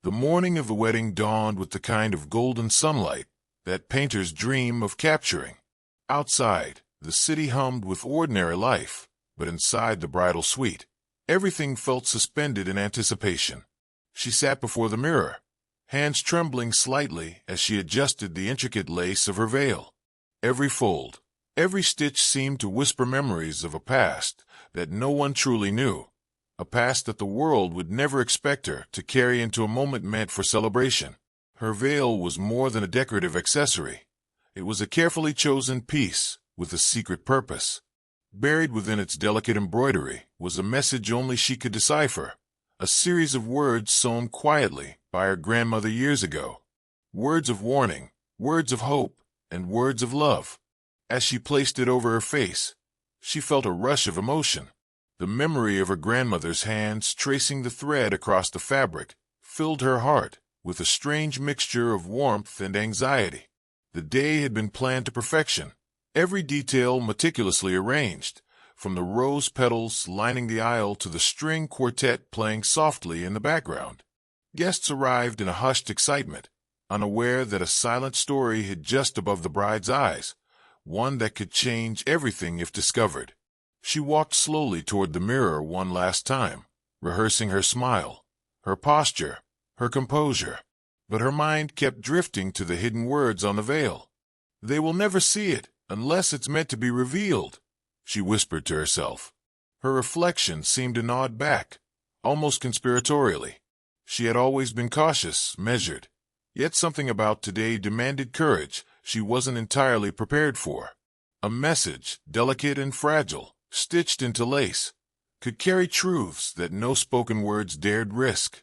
The morning of the wedding dawned with the kind of golden sunlight that painters dream of capturing. Outside, the city hummed with ordinary life, but inside the bridal suite, everything felt suspended in anticipation. She sat before the mirror, hands trembling slightly as she adjusted the intricate lace of her veil. Every fold, every stitch seemed to whisper memories of a past that no one truly knew, a past that the world would never expect her to carry into a moment meant for celebration. Her veil was more than a decorative accessory. It was a carefully chosen piece with a secret purpose. Buried within its delicate embroidery was a message only she could decipher, a series of words sewn quietly by her grandmother years ago. Words of warning, words of hope, and words of love. As she placed it over her face, she felt a rush of emotion. The memory of her grandmother's hands tracing the thread across the fabric filled her heart with a strange mixture of warmth and anxiety. The day had been planned to perfection, every detail meticulously arranged, from the rose petals lining the aisle to the string quartet playing softly in the background. Guests arrived in a hushed excitement, unaware that a silent story hid just above the bride's eyes, one that could change everything if discovered. She walked slowly toward the mirror one last time, rehearsing her smile, her posture, her composure, but her mind kept drifting to the hidden words on the veil. "They will never see it unless it's meant to be revealed," she whispered to herself. Her reflection seemed to nod back, almost conspiratorially. She had always been cautious, measured, yet something about today demanded courage she wasn't entirely prepared for. A message, delicate and fragile, stitched into lace, could carry truths that no spoken words dared risk.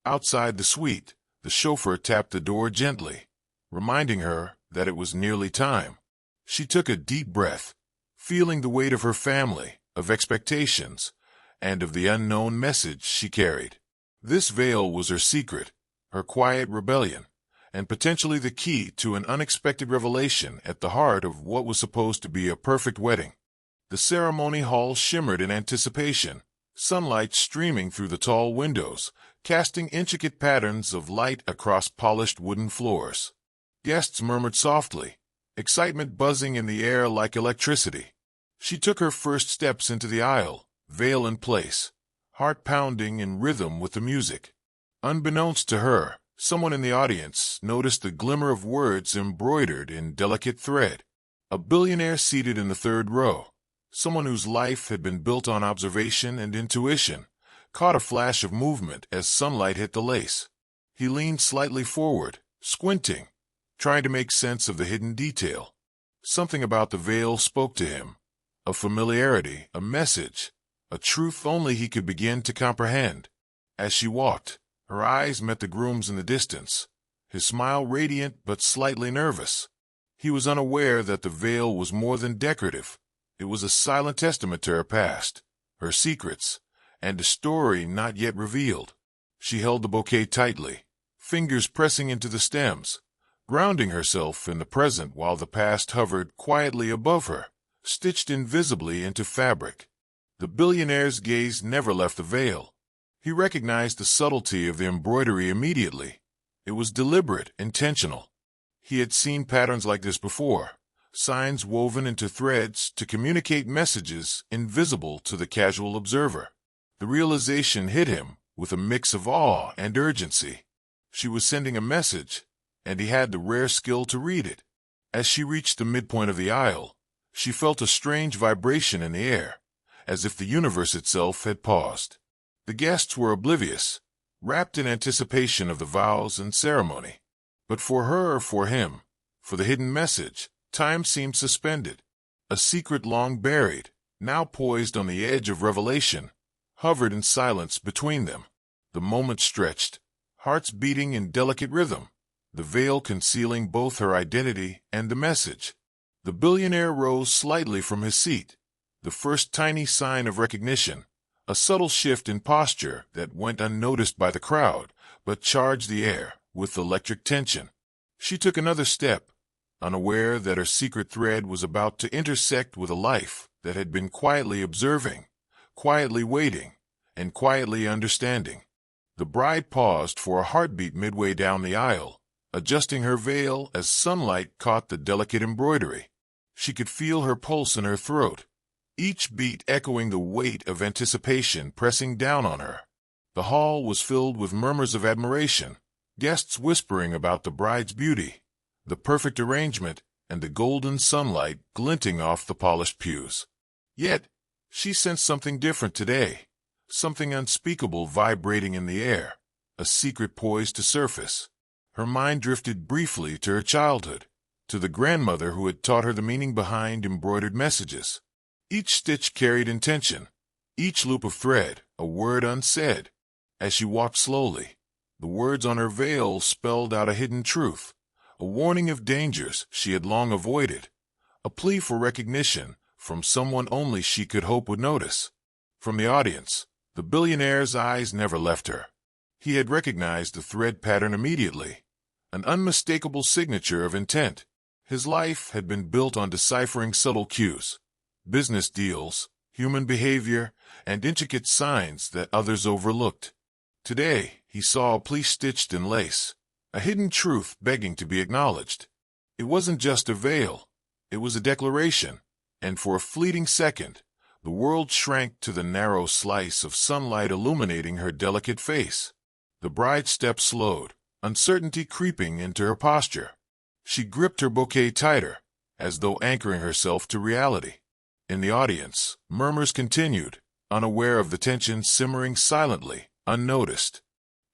Outside the suite, the chauffeur tapped the door gently, reminding her that it was nearly time. She took a deep breath, feeling the weight of her family, of expectations, and of the unknown message she carried. This veil was her secret, her quiet rebellion, and potentially the key to an unexpected revelation at the heart of what was supposed to be a perfect wedding. The ceremony hall shimmered in anticipation, sunlight streaming through the tall windows, casting intricate patterns of light across polished wooden floors. Guests murmured softly, excitement buzzing in the air like electricity. She took her first steps into the aisle, veil in place, heart pounding in rhythm with the music. Unbeknownst to her, someone in the audience noticed the glimmer of words embroidered in delicate thread. A billionaire seated in the third row, someone whose life had been built on observation and intuition, caught a flash of movement as sunlight hit the lace. He leaned slightly forward, squinting, trying to make sense of the hidden detail. Something about the veil spoke to him, a familiarity, a message, a truth only he could begin to comprehend. As she walked, her eyes met the groom's in the distance, his smile radiant but slightly nervous. He was unaware that the veil was more than decorative. It was a silent testament to her past, her secrets, and a story not yet revealed. She held the bouquet tightly, fingers pressing into the stems, grounding herself in the present while the past hovered quietly above her, stitched invisibly into fabric. The billionaire's gaze never left the veil. He recognized the subtlety of the embroidery immediately. It was deliberate, intentional. He had seen patterns like this before, signs woven into threads to communicate messages invisible to the casual observer. The realization hit him with a mix of awe and urgency. She was sending a message, and he had the rare skill to read it. As she reached the midpoint of the aisle, she felt a strange vibration in the air, as if the universe itself had paused. The guests were oblivious, wrapped in anticipation of the vows and ceremony. But for her or for him, for the hidden message, time seemed suspended. A secret long buried, now poised on the edge of revelation, hovered in silence between them. The moment stretched, hearts beating in delicate rhythm, the veil concealing both her identity and the message. The billionaire rose slightly from his seat, the first tiny sign of recognition, a subtle shift in posture that went unnoticed by the crowd, but charged the air with electric tension. She took another step, unaware that her secret thread was about to intersect with a life that had been quietly observing, quietly waiting, and quietly understanding. The bride paused for a heartbeat midway down the aisle, adjusting her veil as sunlight caught the delicate embroidery. She could feel her pulse in her throat, each beat echoing the weight of anticipation pressing down on her. The hall was filled with murmurs of admiration, guests whispering about the bride's beauty, the perfect arrangement, and the golden sunlight glinting off the polished pews. Yet, she sensed something different today, something unspeakable vibrating in the air, a secret poised to surface. Her mind drifted briefly to her childhood, to the grandmother who had taught her the meaning behind embroidered messages. Each stitch carried intention, each loop of thread a word unsaid. As she walked slowly, the words on her veil spelled out a hidden truth, a warning of dangers she had long avoided, a plea for recognition from someone only she could hope would notice. From the audience, the billionaire's eyes never left her. He had recognized the thread pattern immediately, an unmistakable signature of intent. His life had been built on deciphering subtle cues, business deals, human behavior, and intricate signs that others overlooked. Today, he saw a plea stitched in lace, a hidden truth begging to be acknowledged. It wasn't just a veil, it was a declaration, and for a fleeting second, the world shrank to the narrow slice of sunlight illuminating her delicate face. The bride's step slowed, uncertainty creeping into her posture. She gripped her bouquet tighter, as though anchoring herself to reality. In the audience, murmurs continued, unaware of the tension simmering silently, unnoticed.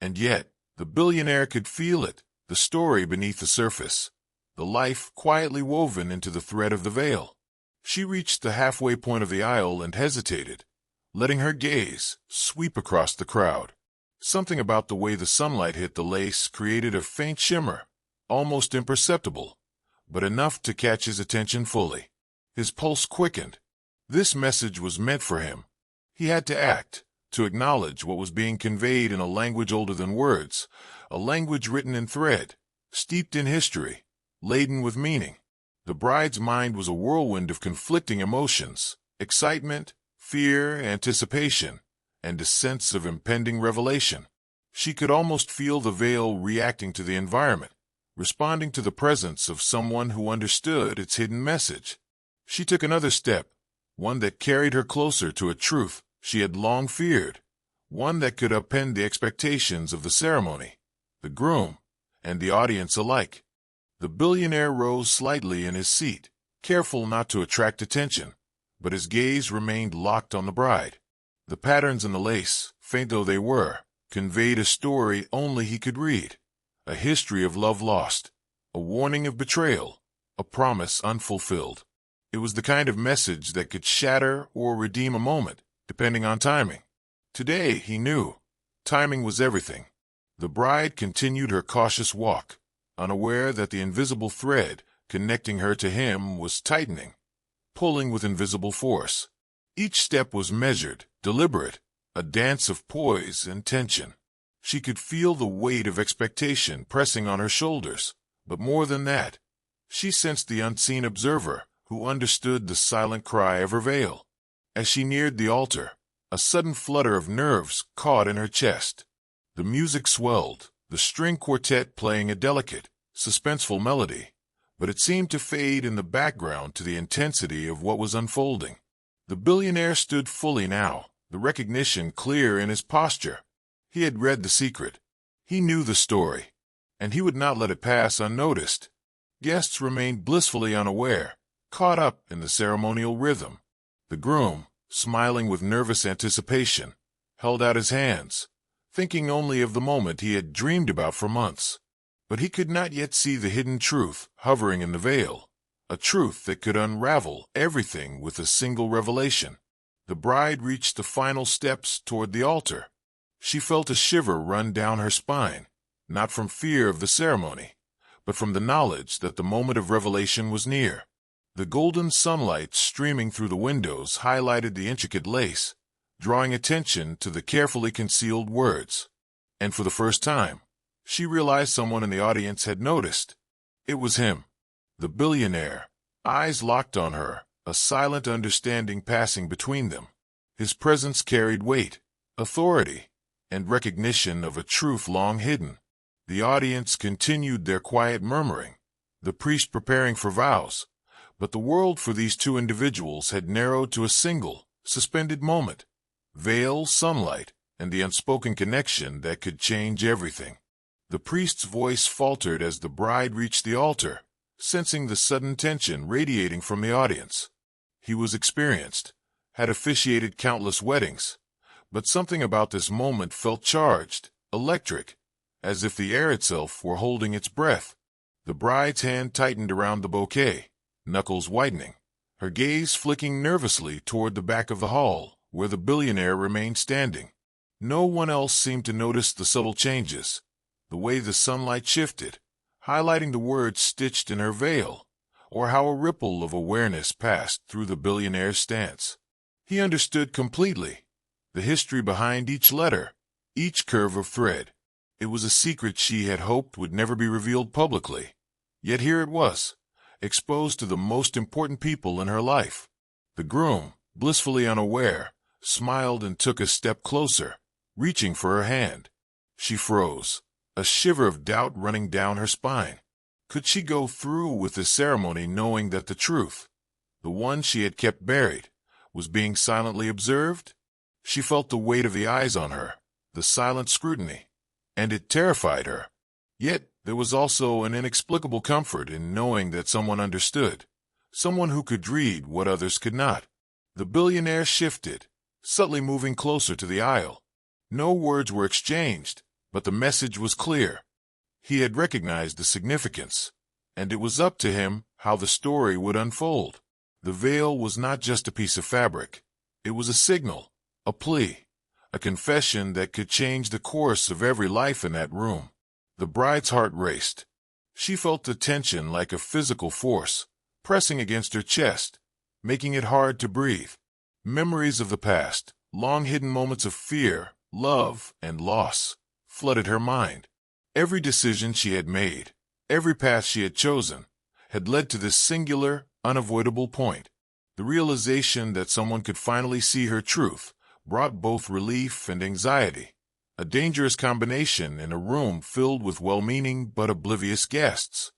And yet, the billionaire could feel it, the story beneath the surface, the life quietly woven into the thread of the veil. She reached the halfway point of the aisle and hesitated, letting her gaze sweep across the crowd. Something about the way the sunlight hit the lace created a faint shimmer, almost imperceptible, but enough to catch his attention fully. His pulse quickened. This message was meant for him. He had to act, to acknowledge what was being conveyed in a language older than words, a language written in thread, steeped in history, laden with meaning. The bride's mind was a whirlwind of conflicting emotions, excitement, fear, anticipation, and a sense of impending revelation. She could almost feel the veil reacting to the environment, responding to the presence of someone who understood its hidden message. She took another step, one that carried her closer to a truth she had long feared, one that could upend the expectations of the ceremony, the groom, and the audience alike. The billionaire rose slightly in his seat, careful not to attract attention, but his gaze remained locked on the bride. The patterns in the lace, faint though they were, conveyed a story only he could read, a history of love lost, a warning of betrayal, a promise unfulfilled. It was the kind of message that could shatter or redeem a moment, depending on timing. Today, he knew, timing was everything. The bride continued her cautious walk, unaware that the invisible thread connecting her to him was tightening, pulling with invisible force. Each step was measured, deliberate, a dance of poise and tension. She could feel the weight of expectation pressing on her shoulders, but more than that, she sensed the unseen observer who understood the silent cry of her veil. As she neared the altar, a sudden flutter of nerves caught in her chest. The music swelled, the string quartet playing a delicate, suspenseful melody, but it seemed to fade in the background to the intensity of what was unfolding. The billionaire stood fully now, the recognition clear in his posture. He had read the secret. He knew the story, and he would not let it pass unnoticed. Guests remained blissfully unaware, caught up in the ceremonial rhythm. The groom, smiling with nervous anticipation, held out his hands, thinking only of the moment he had dreamed about for months. But he could not yet see the hidden truth hovering in the veil, a truth that could unravel everything with a single revelation. The bride reached the final steps toward the altar. She felt a shiver run down her spine, not from fear of the ceremony, but from the knowledge that the moment of revelation was near. The golden sunlight streaming through the windows highlighted the intricate lace, drawing attention to the carefully concealed words. And for the first time, she realized someone in the audience had noticed. It was him, the billionaire, eyes locked on her, a silent understanding passing between them. His presence carried weight, authority, and recognition of a truth long hidden. The audience continued their quiet murmuring, the priest preparing for vows, but the world for these two individuals had narrowed to a single, suspended moment. Veil, sunlight, and the unspoken connection that could change everything. The priest's voice faltered as the bride reached the altar, sensing the sudden tension radiating from the audience. He was experienced, had officiated countless weddings, but something about this moment felt charged, electric, as if the air itself were holding its breath. The bride's hand tightened around the bouquet, knuckles whitening, her gaze flicking nervously toward the back of the hall, where the billionaire remained standing. No one else seemed to notice the subtle changes, the way the sunlight shifted, highlighting the words stitched in her veil, or how a ripple of awareness passed through the billionaire's stance. He understood completely the history behind each letter, each curve of thread. It was a secret she had hoped would never be revealed publicly. Yet here it was, exposed to the most important people in her life. The groom, blissfully unaware, smiled and took a step closer, reaching for her hand. She froze, a shiver of doubt running down her spine. Could she go through with the ceremony knowing that the truth, the one she had kept buried, was being silently observed? She felt the weight of the eyes on her, the silent scrutiny, and it terrified her. Yet there was also an inexplicable comfort in knowing that someone understood, someone who could read what others could not. The billionaire shifted, subtly moving closer to the aisle. No words were exchanged, but the message was clear. He had recognized the significance, and it was up to him how the story would unfold. The veil was not just a piece of fabric. It was a signal, a plea, a confession that could change the course of every life in that room. The bride's heart raced. She felt the tension like a physical force, pressing against her chest, making it hard to breathe. Memories of the past, long-hidden moments of fear, love, and loss, flooded her mind. Every decision she had made, every path she had chosen, had led to this singular, unavoidable point. The realization that someone could finally see her truth brought both relief and anxiety, a dangerous combination in a room filled with well-meaning but oblivious guests.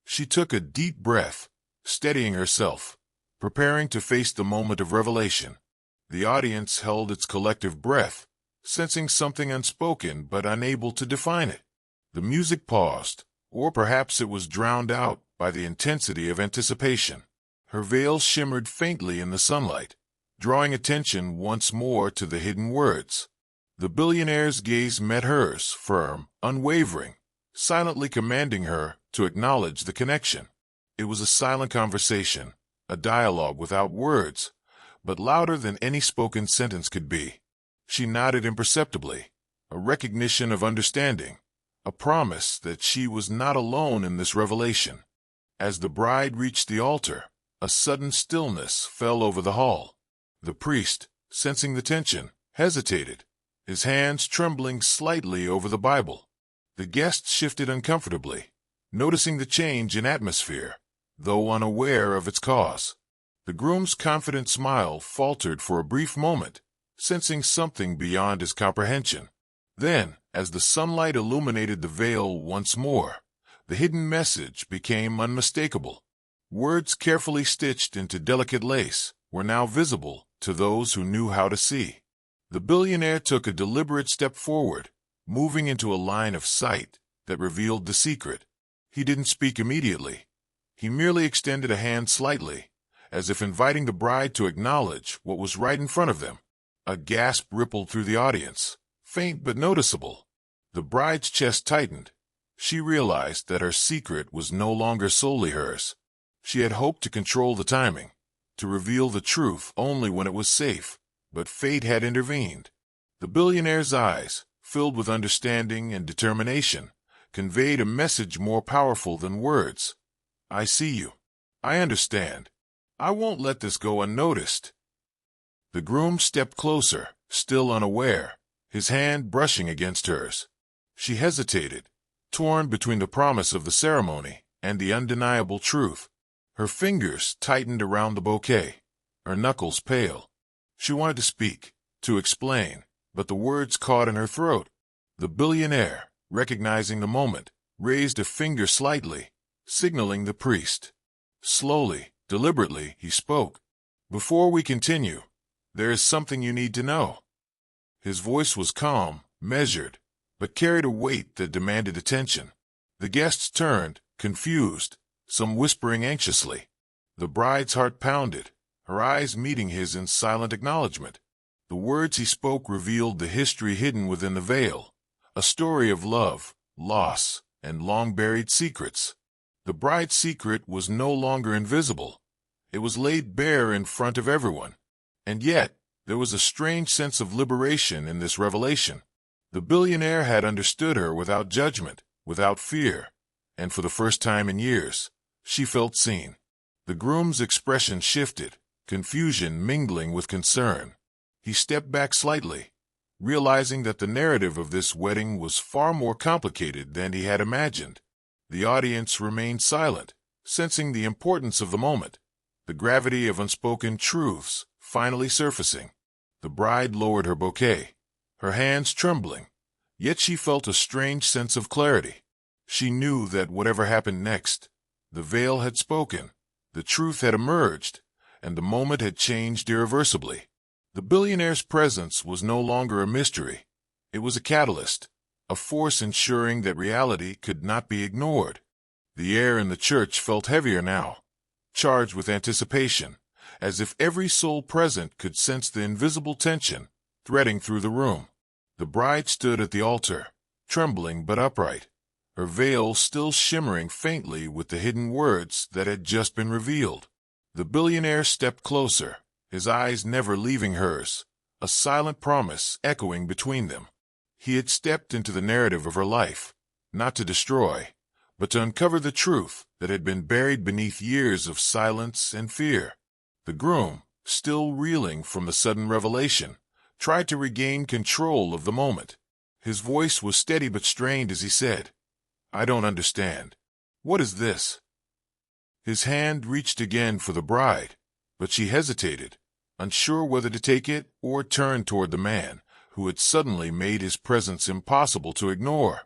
She took a deep breath, steadying herself, preparing to face the moment of revelation. The audience held its collective breath, sensing something unspoken but unable to define it. The music paused, or perhaps it was drowned out by the intensity of anticipation. Her veil shimmered faintly in the sunlight, drawing attention once more to the hidden words. The billionaire's gaze met hers, firm, unwavering, silently commanding her to acknowledge the connection. It was a silent conversation, a dialogue without words, but louder than any spoken sentence could be. She nodded imperceptibly, a recognition of understanding, a promise that she was not alone in this revelation. As the bride reached the altar, a sudden stillness fell over the hall. The priest, sensing the tension, hesitated, his hands trembling slightly over the Bible. The guests shifted uncomfortably, noticing the change in atmosphere, though unaware of its cause. The groom's confident smile faltered for a brief moment, sensing something beyond his comprehension. Then, as the sunlight illuminated the veil once more, the hidden message became unmistakable. Words carefully stitched into delicate lace were now visible to those who knew how to see. The billionaire took a deliberate step forward, moving into a line of sight that revealed the secret. He didn't speak immediately. He merely extended a hand slightly, as if inviting the bride to acknowledge what was right in front of them. A gasp rippled through the audience, faint but noticeable. The bride's chest tightened. She realized that her secret was no longer solely hers. She had hoped to control the timing, to reveal the truth only when it was safe, but fate had intervened. The billionaire's eyes, filled with understanding and determination, conveyed a message more powerful than words. I see you. I understand. I won't let this go unnoticed. The groom stepped closer, still unaware, his hand brushing against hers. She hesitated, torn between the promise of the ceremony and the undeniable truth. Her fingers tightened around the bouquet, her knuckles pale. She wanted to speak, to explain, but the words caught in her throat. The billionaire, recognizing the moment, raised a finger slightly, signaling the priest. Slowly, deliberately, he spoke. "Before we continue, there is something you need to know." His voice was calm, measured, but carried a weight that demanded attention. The guests turned, confused, some whispering anxiously. The bride's heart pounded, her eyes meeting his in silent acknowledgement. The words he spoke revealed the history hidden within the veil, a story of love, loss, and long-buried secrets. The bride's secret was no longer invisible. It was laid bare in front of everyone. And yet, there was a strange sense of liberation in this revelation. The billionaire had understood her without judgment, without fear, and for the first time in years, she felt seen. The groom's expression shifted, confusion mingling with concern. He stepped back slightly, realizing that the narrative of this wedding was far more complicated than he had imagined. The audience remained silent, sensing the importance of the moment, the gravity of unspoken truths finally surfacing. The bride lowered her bouquet, her hands trembling, yet she felt a strange sense of clarity. She knew that whatever happened next, the veil had spoken, the truth had emerged, and the moment had changed irreversibly. The billionaire's presence was no longer a mystery. It was a catalyst, a force ensuring that reality could not be ignored. The air in the church felt heavier now, charged with anticipation, as if every soul present could sense the invisible tension threading through the room. The bride stood at the altar, trembling but upright, her veil still shimmering faintly with the hidden words that had just been revealed. The billionaire stepped closer, his eyes never leaving hers, a silent promise echoing between them. He had stepped into the narrative of her life, not to destroy, but to uncover the truth that had been buried beneath years of silence and fear. The groom, still reeling from the sudden revelation, tried to regain control of the moment. His voice was steady but strained as he said, "I don't understand. What is this?" His hand reached again for the bride, but she hesitated, unsure whether to take it or turn toward the man who had suddenly made his presence impossible to ignore.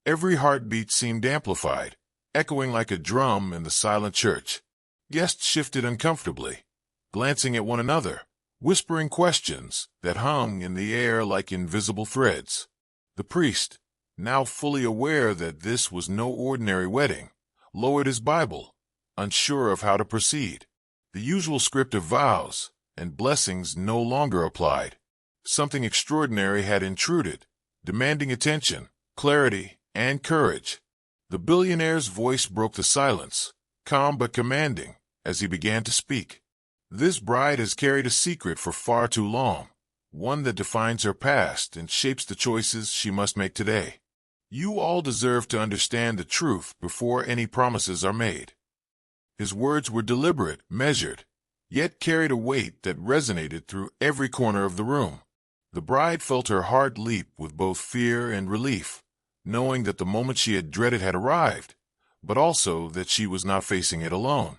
Every heartbeat seemed amplified, echoing like a drum in the silent church. Guests shifted uncomfortably, glancing at one another, whispering questions that hung in the air like invisible threads. The priest, now fully aware that this was no ordinary wedding, lowered his Bible, unsure of how to proceed. The usual script of vows and blessings no longer applied. Something extraordinary had intruded, demanding attention, clarity, and courage. The billionaire's voice broke the silence, calm but commanding, as he began to speak. "This bride has carried a secret for far too long, one that defines her past and shapes the choices she must make today. You all deserve to understand the truth before any promises are made." His words were deliberate, measured, yet carried a weight that resonated through every corner of the room. The bride felt her heart leap with both fear and relief, knowing that the moment she had dreaded had arrived, but also that she was not facing it alone.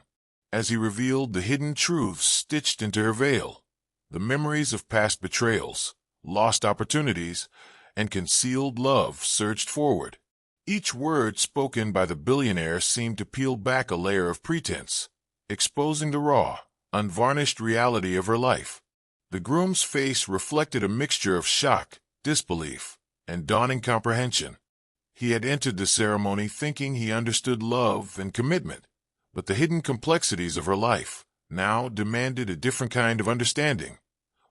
As he revealed the hidden truths stitched into her veil, the memories of past betrayals, lost opportunities, and concealed love surged forward. Each word spoken by the billionaire seemed to peel back a layer of pretense, exposing the raw, unvarnished reality of her life. The groom's face reflected a mixture of shock, disbelief, and dawning comprehension. He had entered the ceremony thinking he understood love and commitment, but the hidden complexities of her life now demanded a different kind of understanding,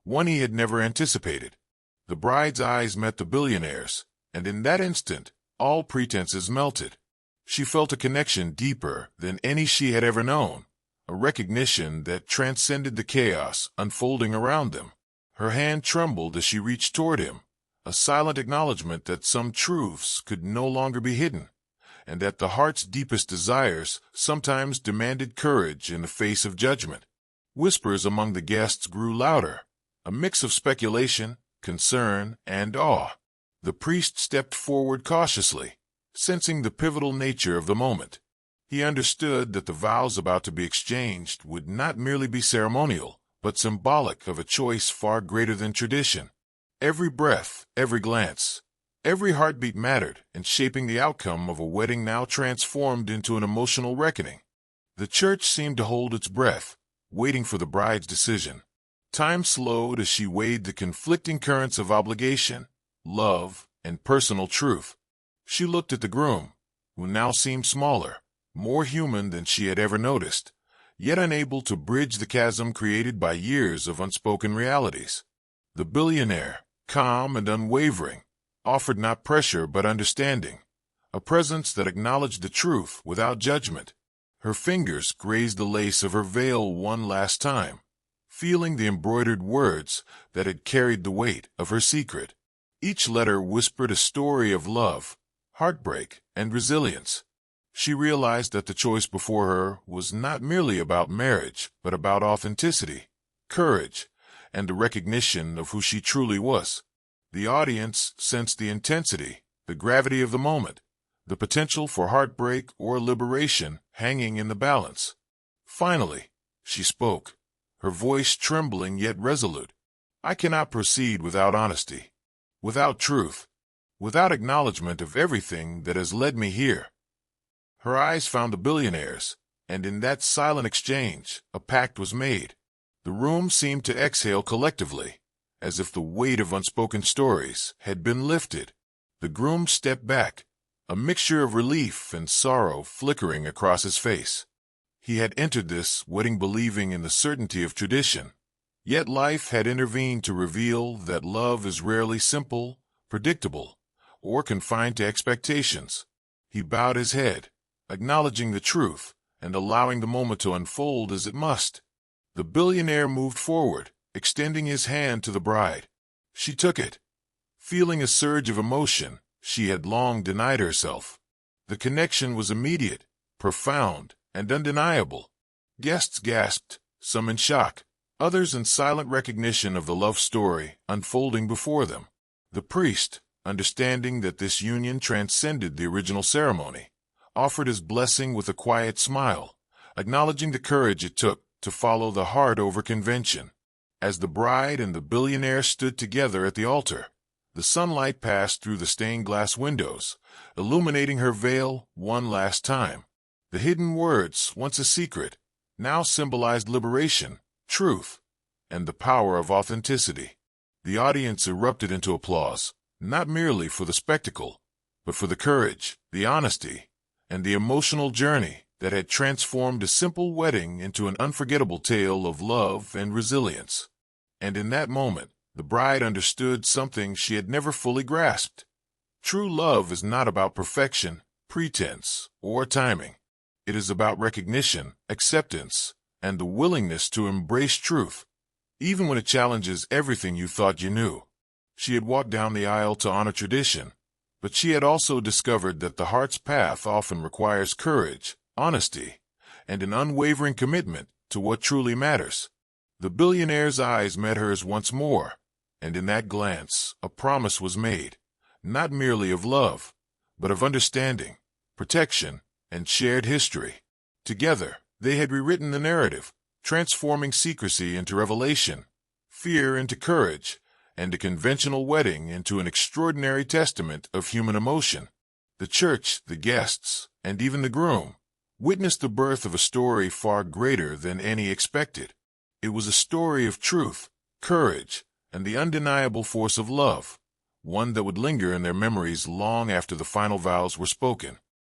one he had never anticipated. The bride's eyes met the billionaire's, and in that instant, all pretenses melted. She felt a connection deeper than any she had ever known, a recognition that transcended the chaos unfolding around them. Her hand trembled as she reached toward him, a silent acknowledgement that some truths could no longer be hidden, and that the heart's deepest desires sometimes demanded courage in the face of judgment. Whispers among the guests grew louder, a mix of speculation, concern, and awe. The priest stepped forward cautiously, sensing the pivotal nature of the moment. He understood that the vows about to be exchanged would not merely be ceremonial, but symbolic of a choice far greater than tradition. Every breath, every glance, every heartbeat mattered in shaping the outcome of a wedding now transformed into an emotional reckoning. The church seemed to hold its breath, waiting for the bride's decision. Time slowed as she weighed the conflicting currents of obligation, love, and personal truth. She looked at the groom, who now seemed smaller, more human than she had ever noticed, yet unable to bridge the chasm created by years of unspoken realities. The billionaire, calm and unwavering, offered not pressure but understanding, a presence that acknowledged the truth without judgment. Her fingers grazed the lace of her veil one last time, feeling the embroidered words that had carried the weight of her secret. Each letter whispered a story of love, heartbreak, and resilience. She realized that the choice before her was not merely about marriage, but about authenticity, courage, and the recognition of who she truly was. The audience sensed the intensity, the gravity of the moment, the potential for heartbreak or liberation hanging in the balance. Finally, she spoke, her voice trembling yet resolute. "I cannot proceed without honesty, without truth, without acknowledgement of everything that has led me here." Her eyes found the billionaire's, and in that silent exchange, a pact was made. The room seemed to exhale collectively, as if the weight of unspoken stories had been lifted. The groom stepped back, a mixture of relief and sorrow flickering across his face. He had entered this wedding believing in the certainty of tradition, yet life had intervened to reveal that love is rarely simple, predictable, or confined to expectations. He bowed his head, acknowledging the truth and allowing the moment to unfold as it must. The billionaire moved forward, extending his hand to the bride. She took it, feeling a surge of emotion she had long denied herself. The connection was immediate, profound, and undeniable. Guests gasped, some in shock, others in silent recognition of the love story unfolding before them. The priest, understanding that this union transcended the original ceremony, offered his blessing with a quiet smile, acknowledging the courage it took to follow the heart over convention. As the bride and the billionaire stood together at the altar, the sunlight passed through the stained glass windows, illuminating her veil one last time. The hidden words, once a secret, now symbolized liberation, truth, and the power of authenticity. The audience erupted into applause, not merely for the spectacle, but for the courage, the honesty, and the emotional journey that had transformed a simple wedding into an unforgettable tale of love and resilience. And in that moment, the bride understood something she had never fully grasped. True love is not about perfection, pretense, or timing. It is about recognition, acceptance, and the willingness to embrace truth, even when it challenges everything you thought you knew. She had walked down the aisle to honor tradition, but she had also discovered that the heart's path often requires courage, honesty, and an unwavering commitment to what truly matters. The billionaire's eyes met hers once more, and in that glance, a promise was made, not merely of love, but of understanding, protection, and shared history. Together, they had rewritten the narrative, transforming secrecy into revelation, fear into courage, and a conventional wedding into an extraordinary testament of human emotion. The church, the guests, and even the groom witnessed the birth of a story far greater than any expected. It was a story of truth, courage, and the undeniable force of love, one that would linger in their memories long after the final vows were spoken.